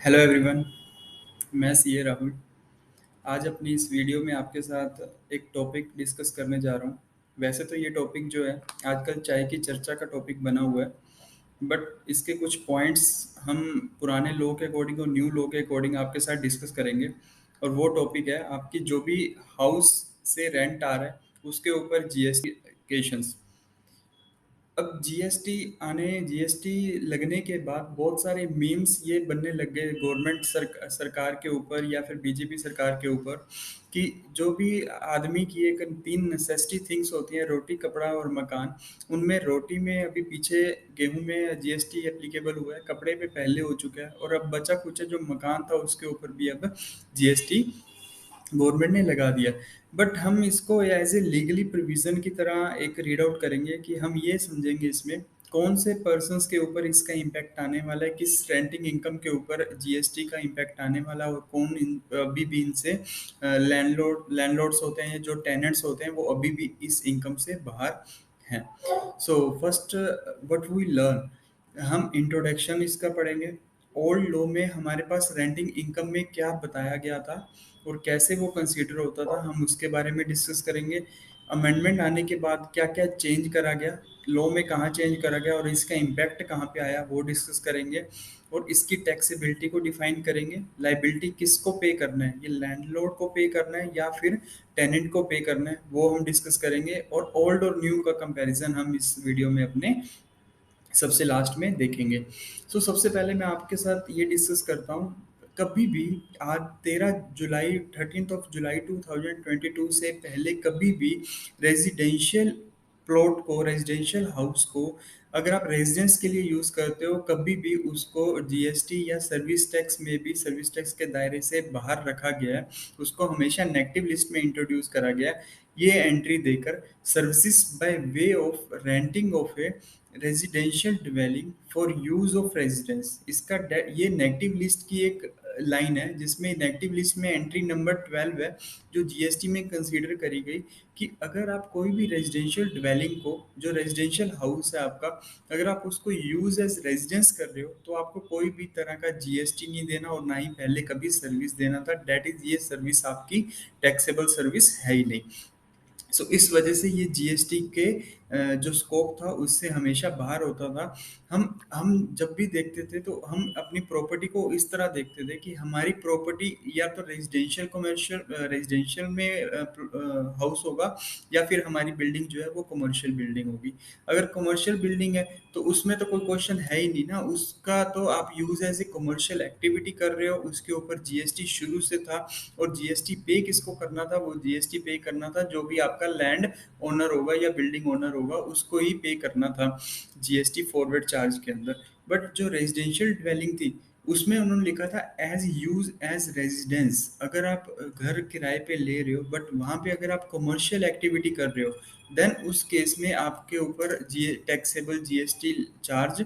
Hello everyone. मैं CA Rahul. आज अपनी इस वीडियो में आपके साथ एक टॉपिक डिस्कस करने जा रहा हूँ। वैसे तो ये टॉपिक जो है आजकल चाय की चर्चा का टॉपिक बना हुआ है, बट इसके कुछ पॉइंट्स हम पुराने लॉ के अकॉर्डिंग और न्यू लॉ के अकॉर्डिंग आपके साथ डिस्कस करेंगे। और वो टॉपिक है आपकी जो भी हाउस से रेंट आ रहा है उसके ऊपर जीएसटी। अब जीएसटी लगने के बाद बहुत सारे मीम्स ये बनने लग गए गवर्नमेंट सरकार के ऊपर या फिर बीजेपी सरकार के ऊपर कि जो भी आदमी की एक तीन नेसेसिटी थिंग्स होती हैं, रोटी कपड़ा और मकान, उनमें रोटी में अभी पीछे गेहूं में जीएसटी एप्लीकेबल हुआ है, कपड़े पे पहले हो चुका है, और अब बचा कुचा जो मकान था उसके ऊपर भी अब जीएसटी गवर्नमेंट ने लगा दिया। बट हम इसको एज ए लीगली प्रोविजन की तरह एक रीड आउट करेंगे कि हम ये समझेंगे इसमें कौन से पर्सन्स के ऊपर इसका इम्पैक्ट आने वाला है, किस रेंटिंग इनकम के ऊपर जीएसटी का इम्पैक्ट आने वाला है, और कौन अभी भी इनसे लैंडलॉर्ड्स होते हैं, जो टेनेंट्स होते हैं, वो अभी भी इस इनकम से बाहर हैं। So first what we learn, हम इंट्रोडक्शन इसका पढ़ेंगे। ओल्ड लॉ में हमारे पास रेंटिंग इनकम में क्या बताया गया था और कैसे वो कंसीडर होता था, हम उसके बारे में डिस्कस करेंगे। अमेंडमेंट आने के बाद क्या क्या चेंज करा गया, लॉ में कहाँ चेंज करा गया और इसका इम्पैक्ट कहाँ पे आया, वो डिस्कस करेंगे। और इसकी टैक्सेबिलिटी को डिफाइन करेंगे। लाइबिलिटी किसको पे करना है, ये लैंडलॉर्ड को पे करना है या फिर टेनेंट को पे करना है, वो हम डिस्कस करेंगे। और ओल्ड और न्यू का कंपैरिजन हम इस वीडियो में अपने सबसे लास्ट में देखेंगे। सबसे पहले मैं आपके साथ ये डिस्कस करता हूँ। कभी भी आज 13 जुलाई 13 जुलाई 2022 से पहले कभी भी रेजिडेंशियल प्लॉट को, रेजिडेंशियल हाउस को, अगर आप रेजिडेंस के लिए यूज़ करते हो, कभी भी उसको जीएसटी या सर्विस टैक्स में भी, सर्विस टैक्स के दायरे से बाहर रखा गया है। उसको हमेशा नेगेटिव लिस्ट में इंट्रोड्यूस करा गया है, ये एंट्री देकर services by way of renting of A residential dwelling for use of residence. ये नेगेटिव लिस्ट की एक लाइन है, जिसमें नेगेटिव लिस्ट में एंट्री नंबर 12 है, जो जीएसटी में कंसीडर करी गई कि अगर आप कोई भी रेजिडेंशियल डिवेलिंग को, जो रेजिडेंशियल हाउस है आपका, अगर आप उसको यूज एज रेजिडेंस कर रहे हो तो आपको कोई भी तरह का जीएसटी नहीं देना और ना ही पहले कभी सर्विस देना था। दैट इज, ये सर्विस आपकी टैक्सेबल सर्विस है ही नहीं। इस वजह से ये जीएसटी के जो स्कोप था उससे हमेशा बाहर होता था। हम जब भी देखते थे तो हम अपनी प्रॉपर्टी को इस तरह देखते थे कि हमारी प्रॉपर्टी या तो रेजिडेंशियल कमर्शियल, रेजिडेंशियल में हाउस होगा, या फिर हमारी बिल्डिंग जो है वो कमर्शियल बिल्डिंग होगी। अगर कमर्शियल बिल्डिंग है तो उसमें तो कोई क्वेश्चन है ही नहीं ना, उसका तो आप use as a commercial activity कर रहे हो, उसके ऊपर जीएसटी शुरू से था। और जीएसटी पे किसको करना था, वो जीएसटी पे करना था जो भी आपका लैंड ओनर होगा या बिल्डिंग ओनर होगा, उसको ही पे करना था जीएसटी फॉरवर्ड चार्ज के अंदर। बट जो रेजिडेंशियल ड्वेलिंग थी उसमें उन्होंने लिखा था एज यूज एज रेजिडेंस। अगर आप घर किराए पे ले रहे हो बट वहाँ पे अगर आप कमर्शियल एक्टिविटी कर रहे हो, देन उस केस में आपके ऊपर जी टैक्सेबल जीएसटी चार्ज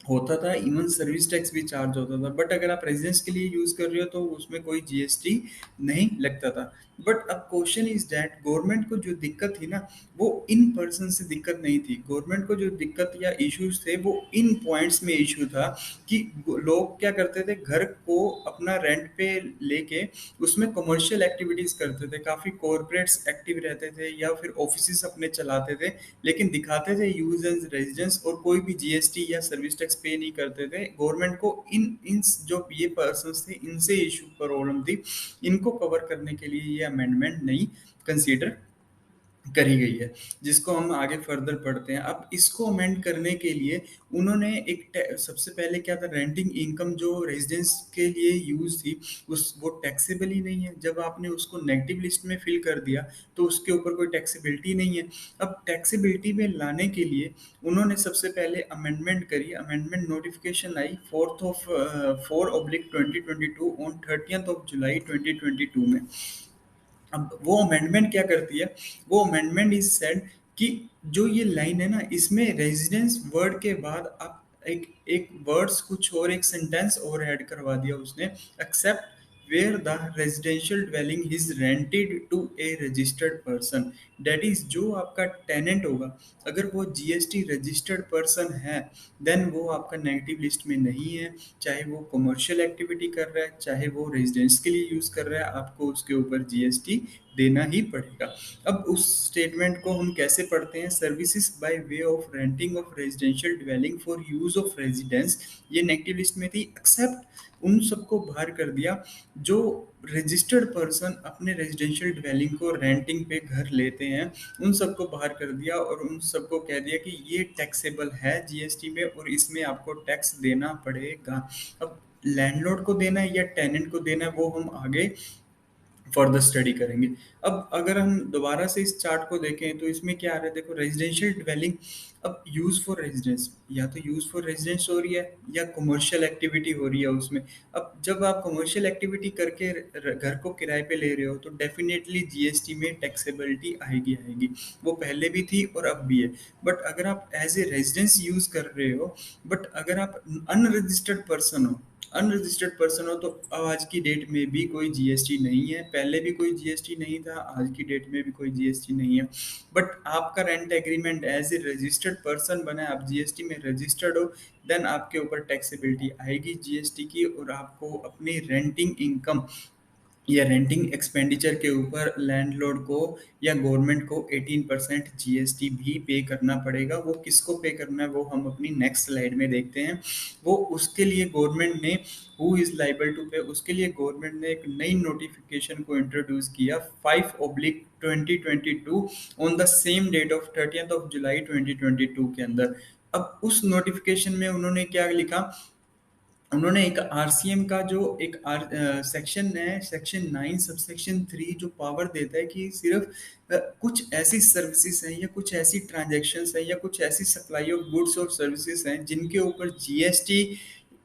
होता था, इवन सर्विस टैक्स भी चार्ज होता था। बट अगर आप रेजिडेंस के लिए यूज कर रहे हो तो उसमें कोई जीएसटी नहीं लगता था। बट अब क्वेश्चन इज दैट गवर्नमेंट को जो दिक्कत थी ना, वो इन पर्सन से दिक्कत नहीं थी। गवर्नमेंट को जो दिक्कत या इश्यूज थे वो इन पॉइंट्स में इशू था कि लोग क्या करते थे, घर को अपना रेंट पे लेके उसमें कमर्शियल एक्टिविटीज करते थे, काफी कॉर्पोरेट्स एक्टिव रहते थे या फिर ऑफिस अपने चलाते थे, लेकिन दिखाते थे यूज एज रेजिडेंस, और कोई भी जीएसटी या सर्विस टैक्स पे नहीं करते थे। गवर्नमेंट को इन इन जो ये पर्सन्स थे इनसे इशू प्रॉब्लम थी, इनको कवर करने के लिए ये अमेंडमेंट नहीं कंसीडर करी गई है, जिसको हम आगे फर्दर पढ़ते हैं। अब इसको अमेंड करने के लिए उन्होंने सबसे पहले क्या था, रेंटिंग इनकम जो रेजिडेंस के लिए यूज थी उस वो टैक्सेबल ही नहीं है। जब आपने उसको नेगेटिव लिस्ट में फिल कर दिया तो उसके ऊपर कोई टैक्सेबिलिटी नहीं है। अब टैक्सेबिलिटी में लाने के लिए उन्होंने सबसे पहले अमेंडमेंट करी, अमेंडमेंट नोटिफिकेशन आई 4/2022 ऑन 30 जुलाई 2022 में। अब वो अमेंडमेंट क्या करती है, वो अमेंडमेंट इज सेड कि जो ये लाइन है ना, इसमें रेजिडेंस वर्ड के बाद आप एक एक वर्ड्स कुछ और, एक सेंटेंस और ऐड करवा दिया उसने, accept where the residential dwelling is rented to a registered person, that is जो आपका टेनेंट होगा अगर वो जीएसटी रजिस्टर्ड पर्सन है देन वो आपका नेगेटिव लिस्ट में नहीं है। चाहे वो कमर्शियल एक्टिविटी कर रहा है चाहे वो रेजिडेंस के लिए यूज कर रहा है आपको उसके ऊपर जीएसटी देना ही पड़ेगा। अब उस स्टेटमेंट को हम कैसे पढ़ते हैं, services by way of renting of residential dwelling for use of residence, ये नेगेटिव लिस्ट में थी, एक्सेप्ट उन सबको बाहर कर दिया जो रजिस्टर्ड पर्सन अपने रेजिडेंशियल ड्वेलिंग को रेंटिंग पे घर लेते हैं, उन सबको बाहर कर दिया और उन सबको कह दिया कि ये टैक्सेबल है जीएसटी में और इसमें आपको टैक्स देना पड़ेगा। अब लैंडलॉर्ड को देना है या टेनेंट को देना है वो हम आगे फर्दर स्टडी करेंगे। अब अगर हम दोबारा से इस चार्ट को देखें तो इसमें क्या आ रहा है, देखो रेजिडेंशियल ड्वेलिंग अब यूज फॉर रेजिडेंस, या तो यूज फॉर रेजिडेंस हो रही है या कमर्शियल एक्टिविटी हो रही है उसमें। अब जब आप कमर्शियल एक्टिविटी करके घर को किराए पे ले रहे हो तो डेफिनेटली जीएसटी में टैक्सेबिलिटी आएगी आएगी, वो पहले भी थी और अब भी है। बट अगर आप एज ए रेजिडेंस यूज कर रहे हो बट अगर आप अनरजिस्टर्ड पर्सन हो, अनरजिस्टर्ड पर्सन हो तो आज की डेट में भी कोई जीएसटी नहीं है, पहले भी कोई जीएसटी नहीं था, आज की डेट में भी कोई जीएसटी नहीं है। बट आपका rent agreement as a registered person बना है, आप जीएसटी में रजिस्टर्ड हो, देन आपके ऊपर टैक्सेबिलिटी आएगी जीएसटी की और आपको अपनी रेंटिंग इनकम या रेंटिंग एक्सपेंडिचर के ऊपर लैंडलॉर्ड को या गवर्नमेंट को 18% जीएसटी भी पे करना पड़ेगा। वो किसको पे करना है वो हम अपनी नेक्स्ट स्लाइड में देखते हैं। वो उसके लिए गवर्नमेंट ने हु इज लाइबल टू पे, उसके लिए गवर्नमेंट ने एक नई नोटिफिकेशन को इंट्रोड्यूस किया 5/2022 on the same date of 30th of July 2022 के अंदर। अब उस नोटिफिकेशन में उन्होंने क्या लिखा, उन्होंने एक आरसीएम का जो एक सेक्शन है, सेक्शन 9 सबसेक्शन 3 जो पावर देता है कि सिर्फ कुछ ऐसी सर्विसेज हैं या कुछ ऐसी ट्रांजैक्शंस हैं या कुछ ऐसी सप्लाई ऑफ गुड्स और सर्विसेज हैं जिनके ऊपर जीएसटी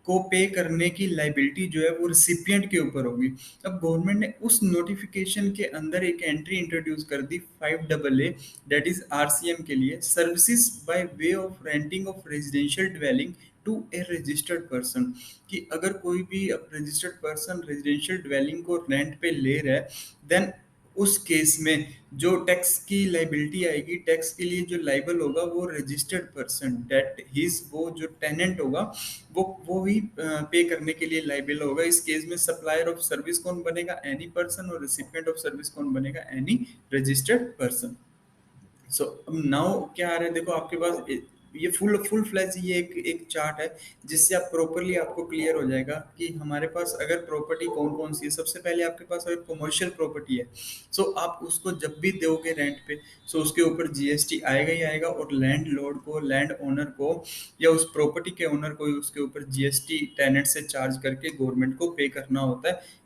को पे करने की लाइबिलिटी जो है वो रिसिपिएंट के ऊपर होगी। अब गवर्नमेंट ने उस नोटिफिकेशन के अंदर एक एंट्री इंट्रोड्यूस कर दी 5AA, दैट इज आरसीएम के लिए, services by way of renting of residential dwelling to a registered person, कि अगर कोई भी रजिस्टर्ड पर्सन रेजिडेंशियल ड्वेलिंग को रेंट पे ले रहा है देन उस केस में जो टैक्स की लाइबिलिटी आएगी, टैक्स के लिए जो लाइबल होगा वो रजिस्टर्ड पर्सन, दैट हिज वो जो टेनेंट होगा वो ही पे करने के लिए लाइबल होगा। इस केस में सप्लायर ऑफ सर्विस कौन बनेगा, एनी पर्सन, और रिसिपिएंट ऑफ सर्विस कौन बनेगा, एनी रजिस्टर्ड पर्सन। सो अब नाउ क्या आ रहा है, देखो आपके पास ये फुल फुल फ्लैश ये एक एक चार्ट है जिससे आप प्रॉपरली आपको क्लियर हो जाएगा कि हमारे पास अगर प्रॉपर्टी कौन कौन सी है। सबसे पहले आपके पास अगर कमर्शियल प्रॉपर्टी है सो आप उसको जब भी दोगे रेंट पे सो उसके ऊपर जीएसटी आएगा ही आएगा, और लैंड लॉर्ड को, लैंड ओनर को या उस प्रॉपर्टी के ओनर को उसके ऊपर जीएसटी टेनेंट से चार्ज करके गवर्नमेंट को पे करना होता है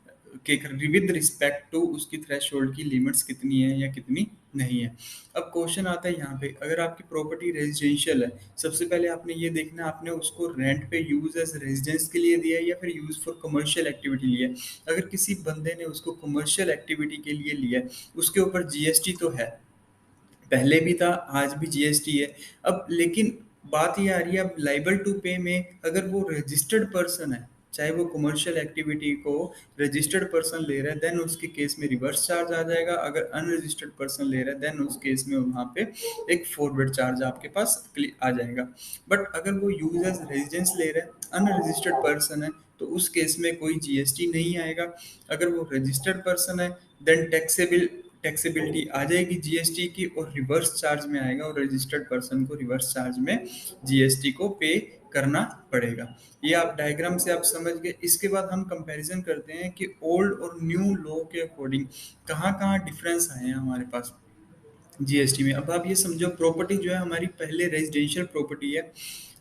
के विद रिस्पेक्ट टू उसकी थ्रेशोल्ड की लिमिट्स कितनी है या कितनी नहीं है। अब क्वेश्चन आता है यहाँ पे, अगर आपकी प्रॉपर्टी रेजिडेंशियल है, सबसे पहले आपने ये देखना आपने उसको रेंट पे यूज एज रेजिडेंस के लिए दिया है या फिर यूज फॉर कमर्शियल एक्टिविटी लिया है। अगर किसी बंदे ने उसको कमर्शियल एक्टिविटी के लिए लिया है उसके ऊपर जीएसटी तो है, पहले भी था, आज भी जीएसटी है। अब लेकिन बात ये आ रही है अब लाइबल टू पे में, अगर वो रजिस्टर्ड पर्सन है, चाहे वो कमर्शियल एक्टिविटी को रजिस्टर्ड पर्सन ले रहा है देन उसके केस में रिवर्स चार्ज आ जाएगा, अगर अनरजिस्टर्ड पर्सन ले रहा है देन उस केस में वहाँ पे एक फॉरवर्ड चार्ज आपके पास आ जाएगा। बट अगर वो यूज एज रेजिडेंस ले रहा है, अनरजिस्टर्ड पर्सन है, तो उस केस में कोई जीएसटी नहीं आएगा। अगर वो रजिस्टर्ड पर्सन है देन टैक्सेबिलिटी आ जाएगी जीएसटी की और रिवर्स चार्ज में आएगा, और रजिस्टर्ड पर्सन को रिवर्स चार्ज में जीएसटी को पे करना पड़ेगा। ये आप डायग्राम से आप समझ गए। इसके बाद हम कंपैरिजन करते हैं कि ओल्ड और न्यू लॉ के अकॉर्डिंग कहाँ कहाँ डिफरेंस आए हैं हमारे पास जीएसटी में। अब आप ये समझो प्रॉपर्टी जो है हमारी पहले रेजिडेंशियल प्रॉपर्टी है,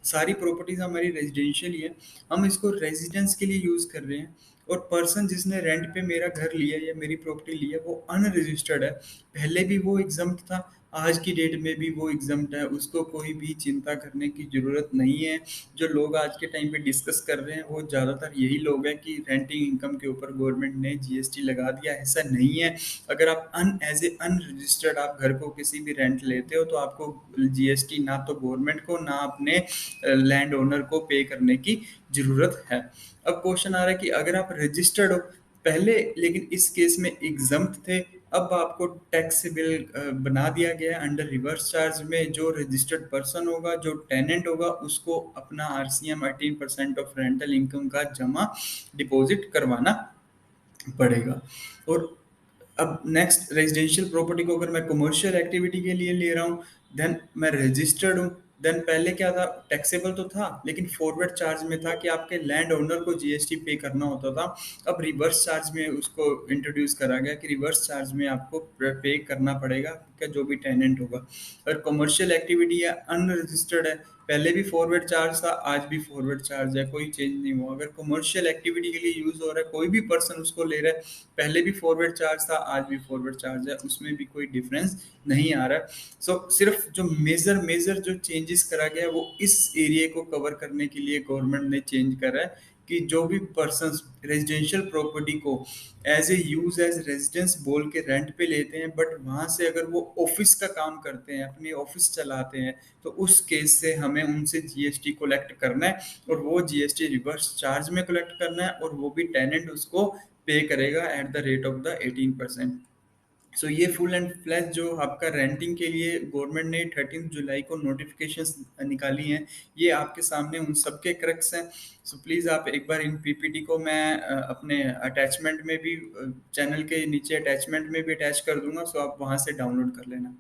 सारी प्रॉपर्टीज हमारी रेजिडेंशियल ही है, हम इसको रेजिडेंस के लिए यूज कर रहे हैं, और पर्सन जिसने रेंट पे मेरा घर लिया या मेरी प्रॉपर्टी ली है वो अनरजिस्टर्ड है, पहले भी वो एग्जम्प्ट था, आज की डेट में भी वो एग्जम्प्ट है, उसको कोई भी चिंता करने की ज़रूरत नहीं है। जो लोग आज के टाइम पे डिस्कस कर रहे हैं वो ज़्यादातर यही लोग हैं कि रेंटिंग इनकम के ऊपर गवर्नमेंट ने जीएसटी लगा दिया, ऐसा नहीं है। अगर आप एज ए अनरजिस्टर्ड आप घर को किसी भी रेंट लेते हो तो आपको जीएसटी ना तो गवर्नमेंट को ना अपने लैंड ओनर को पे करने की ज़रूरत है। अब क्वेश्चन आ रहा है कि अगर आप रजिस्टर्ड हो पहले लेकिन इस केस में एग्जम्प्ट थे, अब आपको टैक्सेबल बना दिया गया है अंडर रिवर्स चार्ज में। जो रजिस्टर्ड पर्सन होगा, जो टेनेंट होगा, उसको अपना आरसीएम 18% ऑफ रेंटल इनकम का जमा डिपॉजिट करवाना पड़ेगा। और अब नेक्स्ट, रेजिडेंशियल प्रॉपर्टी को अगर मैं कमर्शियल एक्टिविटी के लिए ले रहा हूँ, देन मैं रजिस्टर्ड हूँ। देन पहले क्या था, टैक्सेबल तो था लेकिन फॉरवर्ड चार्ज में था कि आपके लैंड ओनर को जीएसटी पे करना होता था। अब रिवर्स चार्ज में उसको इंट्रोड्यूस करा गया कि रिवर्स चार्ज में आपको पे करना पड़ेगा आपका जो भी टेनेंट होगा। और कमर्शियल एक्टिविटी है, अनरजिस्टर्ड है, पहले भी फॉरवर्ड चार्ज था, आज भी फॉरवर्ड चार्ज है, कोई चेंज नहीं हुआ। अगर कमर्शियल एक्टिविटी के लिए यूज हो रहा है, कोई भी पर्सन उसको ले रहा है, पहले भी फॉरवर्ड चार्ज था, आज भी फॉरवर्ड चार्ज है, उसमें भी कोई डिफरेंस नहीं आ रहा है। सिर्फ जो मेजर मेजर जो चेंजेस करा गया है वो इस एरिया को कवर करने के लिए गवर्नमेंट ने चेंज करा है कि जो भी पर्सन रेजिडेंशियल प्रॉपर्टी को as a use as residence बोल के रेंट पे लेते हैं, बट वहां से अगर वो ऑफिस का काम करते हैं, अपनी ऑफिस चलाते हैं, तो उस केस से हमें उनसे जीएसटी कलेक्ट करना है, और वो जीएसटी रिवर्स चार्ज में कलेक्ट करना है, और वो भी टेनेंट उसको पे करेगा at the rate of the 18%। ये फुल एंड फ्लैश जो आपका रेंटिंग के लिए गवर्नमेंट ने 13 जुलाई को नोटिफिकेशन निकाली हैं, ये आपके सामने उन सब के क्रक्स हैं। प्लीज़ आप एक बार इन पीपीटी को मैं अपने अटैचमेंट में भी चैनल के नीचे अटैचमेंट में भी अटैच कर दूंगा, सो आप वहाँ से डाउनलोड कर लेना।